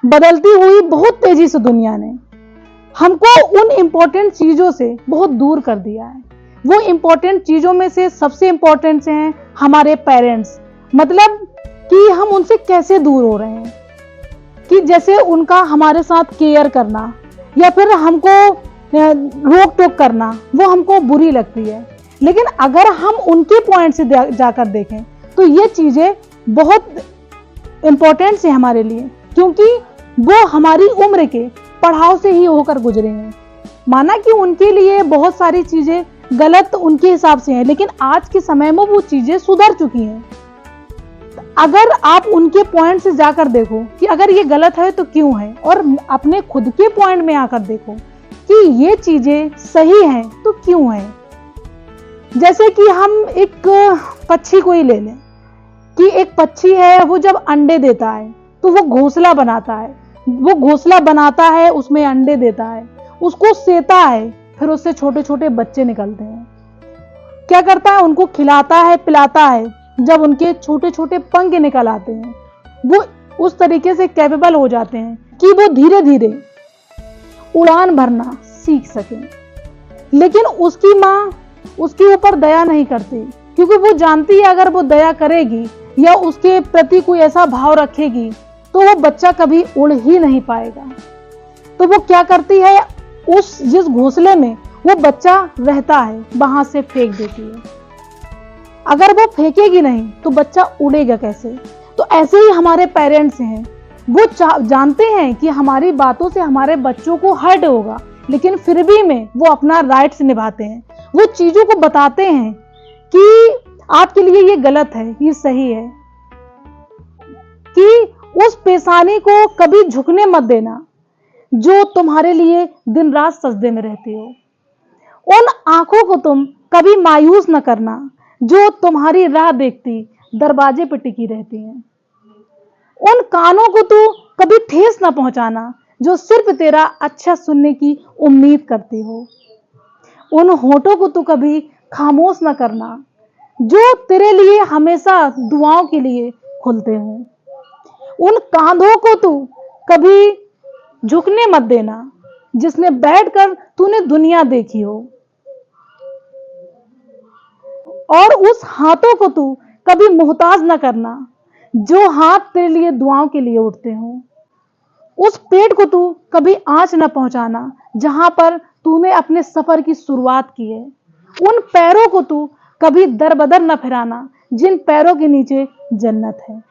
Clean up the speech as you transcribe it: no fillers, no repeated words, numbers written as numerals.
बदलती हुई बहुत तेजी से दुनिया ने हमको उन इम्पोर्टेंट चीजों से बहुत दूर कर दिया है। वो इम्पोर्टेंट चीजों में से सबसे इम्पोर्टेंट से हैं हमारे पेरेंट्स। मतलब कि हम उनसे कैसे दूर हो रहे हैं, कि जैसे उनका हमारे साथ केयर करना या फिर हमको रोक टोक करना, वो हमको बुरी लगती है। लेकिन अगर हम उनके पॉइंट से जाकर देखें तो ये चीजें बहुत इम्पोर्टेंट है हमारे लिए, क्योंकि वो हमारी उम्र के पड़ाव से ही होकर गुजरे हैं। माना कि उनके लिए बहुत सारी चीजें गलत उनके हिसाब से हैं, लेकिन आज के समय में वो चीजें सुधर चुकी हैं। अगर आप उनके पॉइंट से जाकर देखो कि अगर ये गलत है तो क्यों है, और अपने खुद के पॉइंट में आकर देखो कि ये चीजें सही हैं तो क्यों है। जैसे कि हम एक पक्षी को ही ले लें कि एक पक्षी है, वो जब अंडे देता है तो वो घोंसला बनाता है, वो घोंसला बनाता है, उसमें अंडे देता है, उसको सेता है, फिर उससे छोटे छोटे बच्चे निकलते हैं। क्या करता है, उनको खिलाता है, पिलाता है। जब उनके छोटे छोटे पंख निकल आते हैं, वो उस तरीके से कैपेबल हो जाते हैं कि वो धीरे धीरे उड़ान भरना सीख सके। लेकिन उसकी माँ उसके ऊपर दया नहीं करती, क्योंकि वो जानती है अगर वो दया करेगी या उसके प्रति कोई ऐसा भाव रखेगी तो वो बच्चा कभी उड़ ही नहीं पाएगा। तो वो क्या करती है, उस जिस घोंसले में वो बच्चा रहता है वहां से फेंक देती है। अगर वो फेंकेगी नहीं तो बच्चा उड़ेगा कैसे। तो ऐसे ही हमारे पेरेंट्स हैं, वो जानते हैं कि हमारी बातों से हमारे बच्चों को हर्ट होगा, लेकिन फिर भी में वो अपना राइट्स निभाते हैं। वो चीजों को बताते हैं कि आपके लिए ये गलत है, ये सही है, कि उस पेशानी को कभी झुकने मत देना जो तुम्हारे लिए दिन रात सजदे में रहती हो। उन आंखों को तुम कभी मायूस न करना जो तुम्हारी राह देखती दरवाजे पर टिकी रहती हैं। उन कानों को तू कभी ठेस न पहुंचाना जो सिर्फ तेरा अच्छा सुनने की उम्मीद करती हो। उन होठों को तू कभी खामोश न करना जो तेरे लिए हमेशा दुआओं के लिए खुलते हो। उन कांधों को तू कभी झुकने मत देना जिसमें बैठकर तूने दुनिया देखी हो। और उस हाथों को तू कभी मोहताज न करना जो हाथ तेरे लिए दुआओं के लिए उठते हो। उस पेट को तू कभी आंच न पहुंचाना जहां पर तूने अपने सफर की शुरुआत की है। उन पैरों को तू कभी दर बदर न फिराना जिन पैरों के नीचे जन्नत है।